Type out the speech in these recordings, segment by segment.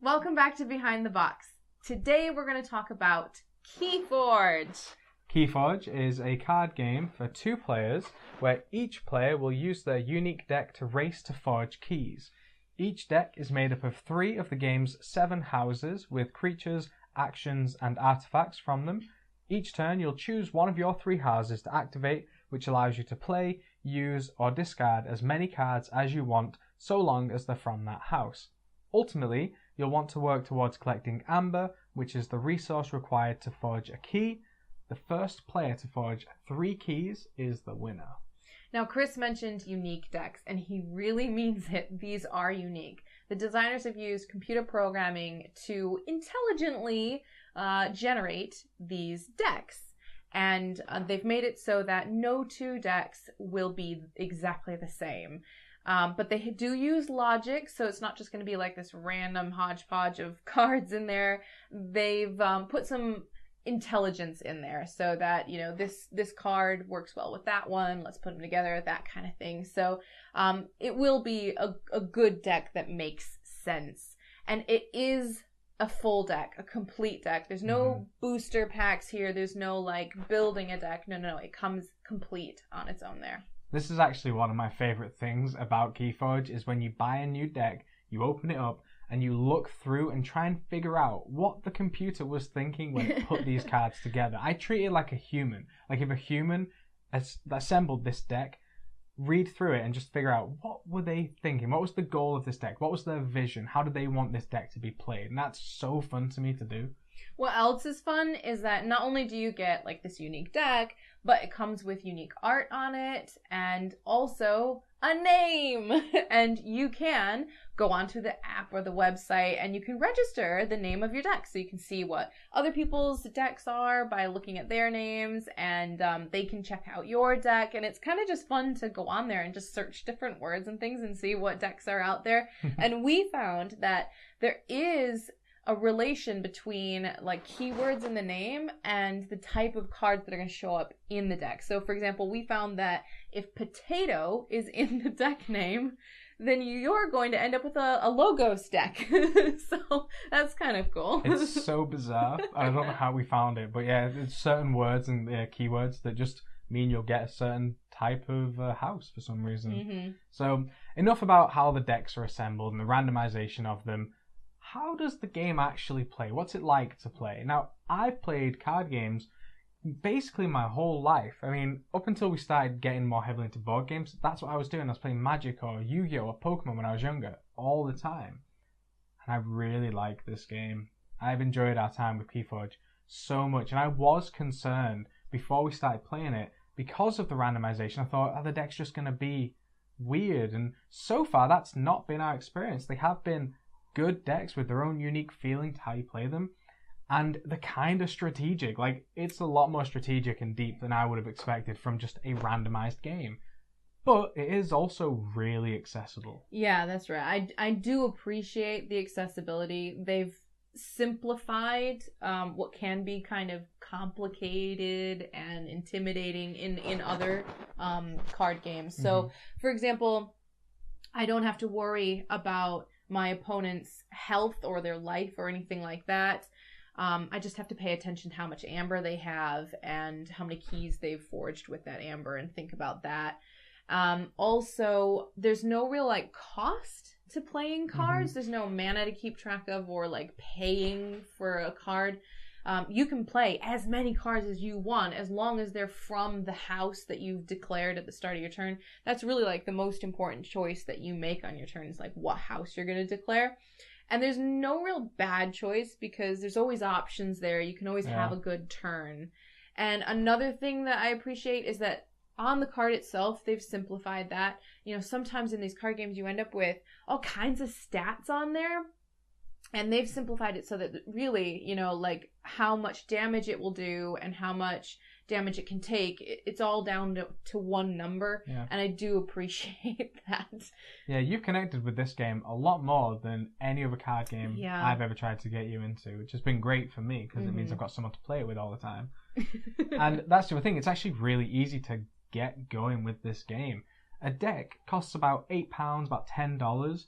Welcome back to Behind the Box. Today we're going to talk about Keyforge. Keyforge is a card game for 2 players where each player will use their unique deck to race to forge keys. Each deck is made up of 3 of the game's 7 houses with creatures, actions, and artifacts from them. Each turn you'll choose one of your 3 houses to activate, which allows you to play, use, or discard as many cards as you want so long as they're from that house. Ultimately, you'll want to work towards collecting amber, which is the resource required to forge a key. The first player to forge 3 keys is the winner. Now, Chris mentioned unique decks, and he really means it. These are unique. The designers have used computer programming to intelligently generate these decks. And they've made it so that no 2 decks will be exactly the same. But they do use logic, so it's not just going to be like this random hodgepodge of cards in there. They've put some intelligence in there so that, you know, this card works well with that one. Let's put them together, that kind of thing. So it will be a good deck that makes sense. And it is a full deck, a complete deck. There's no booster packs here. There's no like building a deck. No. It comes complete on its own there. This is actually one of my favourite things about Keyforge is when you buy a new deck, you open it up and you look through and try and figure out what the computer was thinking when it put these cards together. I treat it like a human. Like if a human assembled this deck, read through it and just figure out what were they thinking? What was the goal of this deck? What was their vision? How did they want this deck to be played? And that's so fun to me to do. What else is fun is that not only do you get like this unique deck, but it comes with unique art on it and also a name. And you can go onto the app or the website and you can register the name of your deck. So you can see what other people's decks are by looking at their names, and they can check out your deck. And it's kind of just fun to go on there and just search different words and things and see what decks are out there. And we found that there is a relation between like keywords in the name and the type of cards that are going to show up in the deck. So for example, we found that if potato is in the deck name, then you're going to end up with a logos deck. So that's kind of cool. It's so bizarre. I don't know how we found it, but yeah, there's certain words and keywords that just mean you'll get a certain type of house for some reason. So enough about how the decks are assembled and the randomization of them. How does the game actually play? What's it like to play? Now, I've played card games basically my whole life. I mean, up until we started getting more heavily into board games, that's what I was doing. I was playing Magic or Yu-Gi-Oh! Or Pokemon when I was younger, all the time. And I really like this game. I've enjoyed our time with Keyforge so much. And I was concerned before we started playing it, because of the randomization, I thought, are the decks just going to be weird? And so far, that's not been our experience. They have been good decks with their own unique feeling to how you play them, and they're kind of strategic. Like, it's a lot more strategic and deep than I would have expected from just a randomized game, but it is also really accessible. Yeah, that's right. I do appreciate the accessibility. They've simplified what can be kind of complicated and intimidating in other card games. So for example, I don't have to worry about my opponent's health or their life or anything like that. I just have to pay attention to how much amber they have and how many keys they've forged with that amber and think about that. Also, there's no real like cost to playing cards. There's no mana to keep track of or like paying for a card. You can play as many cards as you want as long as they're from the house that you've declared at the start of your turn. That's really like the most important choice that you make on your turn is like what house you're going to declare. And there's no real bad choice because there's always options there. You can always have a good turn. And another thing that I appreciate is that on the card itself, they've simplified that. You know, sometimes in these card games you end up with all kinds of stats on there. And they've simplified it so that really, you know, like how much damage it will do and how much damage it can take, it's all down to one number. And I do appreciate that. Yeah, you've connected with this game a lot more than any other card game I've ever tried to get you into, which has been great for me because it means I've got someone to play it with all the time. And that's the other thing, it's actually really easy to get going with this game. A deck costs about £8, about $10.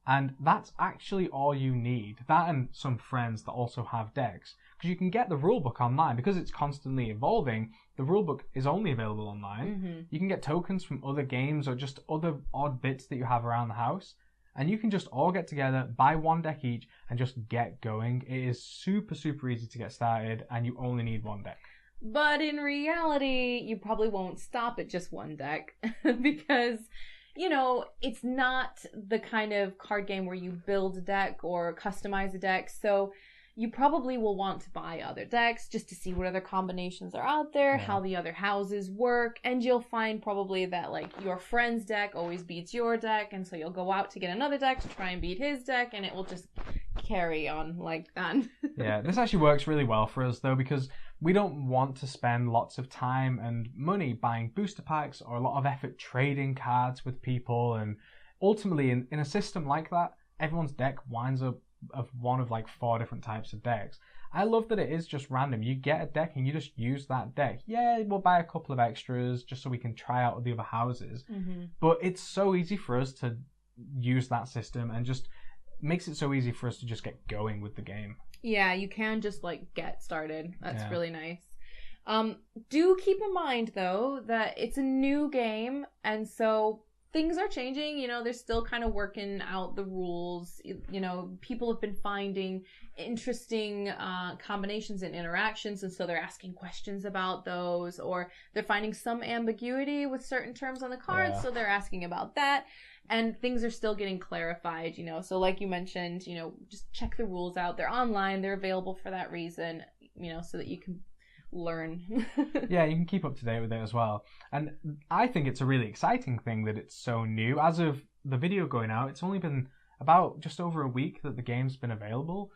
And that's actually all you need. That and some friends that also have decks. Because you can get the rulebook online. Because it's constantly evolving, the rulebook is only available online. You can get tokens from other games or just other odd bits that you have around the house. And you can just all get together, buy one deck each, and just get going. It is super, super easy to get started, and you only need one deck. But in reality, you probably won't stop at just one deck. Because, it's not the kind of card game where you build a deck or customize a deck. So you probably will want to buy other decks just to see what other combinations are out there, how the other houses work, and you'll find probably that your friend's deck always beats your deck, and so you'll go out to get another deck to try and beat his deck, and it will just carry on like that. Yeah, this actually works really well for us though, because we don't want to spend lots of time and money buying booster packs or a lot of effort trading cards with people, and ultimately in a system like that, everyone's deck winds up of one of 4 different types of decks. I love that it is just random. You get a deck and you just use that deck. Yeah, we'll buy a couple of extras just so we can try out the other houses. But it's so easy for us to use that system, and just makes it so easy for us to just get going with the game. Yeah, you can just get started. That's really nice. Do keep in mind though that it's a new game, and so things are changing. They're still kind of working out the rules. People have been finding interesting combinations and interactions, and so they're asking questions about those, or they're finding some ambiguity with certain terms on the cards, so they're asking about that. And things are still getting clarified, So like you mentioned, just check the rules out. They're online. They're available for that reason, so that you can learn. Yeah, you can keep up to date with it as well. And I think it's a really exciting thing that it's so new. As of the video going out, it's only been about just over a week that the game's been available.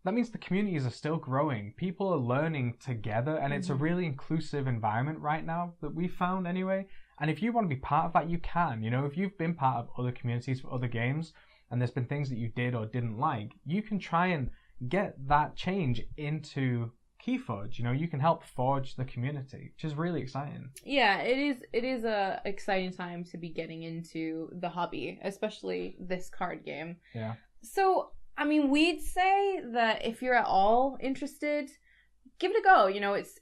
That means the communities are still growing. People are learning together, and it's a really inclusive environment right now that we've found anyway. And if you want to be part of that, you can. If you've been part of other communities for other games, and there's been things that you did or didn't like, you can try and get that change into Keyforge. You can help forge the community, which is really exciting. Yeah, it is a exciting time to be getting into the hobby, especially this card game. Yeah. So, we'd say that if you're at all interested, give it a go.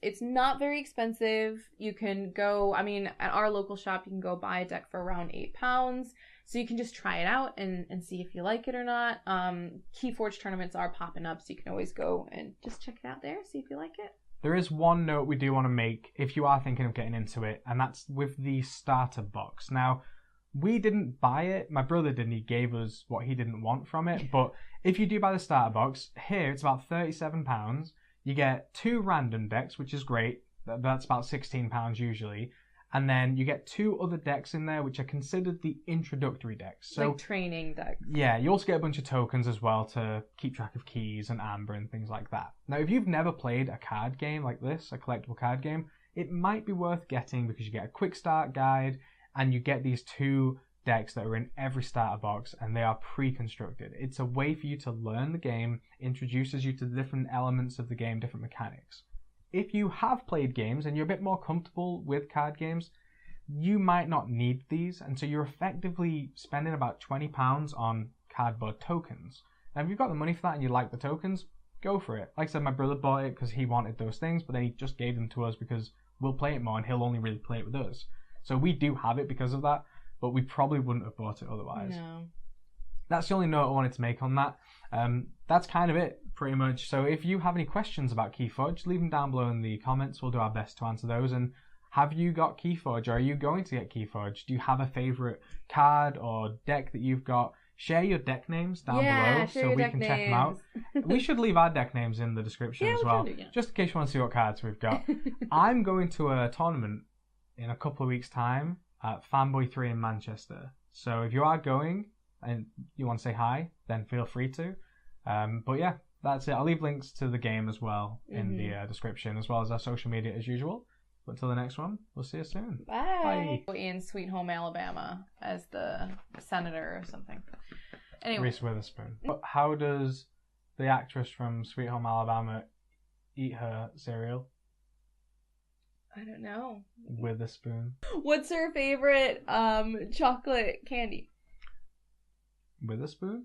It's not very expensive. You can go, at our local shop, you can go buy a deck for around £8. So you can just try it out and see if you like it or not. Keyforge tournaments are popping up, so you can always go and just check it out there, see if you like it. There is one note we do want to make if you are thinking of getting into it, and that's with the starter box. Now, we didn't buy it. My brother didn't. He gave us what he didn't want from it. But if you do buy the starter box, here it's about £37. You get 2 random decks, which is great. That's about £16 usually. And then you get 2 other decks in there, which are considered the introductory decks. So training decks. Yeah, you also get a bunch of tokens as well to keep track of keys and amber and things like that. Now, if you've never played a card game like this, a collectible card game, it might be worth getting because you get a quick start guide and you get these 2 decks that are in every starter box, and they are pre-constructed. It's a way for you to learn the game, introduces you to the different elements of the game, different mechanics. If you have played games and you're a bit more comfortable with card games, you might not need these, and so you're effectively spending about £20 on cardboard tokens. Now, if you've got the money for that and you like the tokens, go for it. Like I said, my brother bought it because he wanted those things, but then he just gave them to us because we'll play it more and he'll only really play it with us. So we do have it because of that, but we probably wouldn't have bought it otherwise. No. That's the only note I wanted to make on that. That's kind of it, pretty much. So if you have any questions about Keyforge, leave them down below in the comments. We'll do our best to answer those. And have you got Keyforge, or are you going to get Keyforge? Do you have a favourite card or deck that you've got? Share your deck names down below so we can check them out. We should leave our deck names in the description as well, just in case you want to see what cards we've got. I'm going to a tournament in a couple of weeks' time at Fanboy 3 in Manchester. So if you are going and you want to say hi, then feel free to. But yeah, that's it. I'll leave links to the game as well in the description, as well as our social media as usual. But until the next one, we'll see you soon. Bye. In Sweet Home Alabama as the senator or something. Anyway. Reese Witherspoon. How does the actress from Sweet Home Alabama eat her cereal? I don't know. With a spoon. What's her favorite chocolate candy? with a spoon.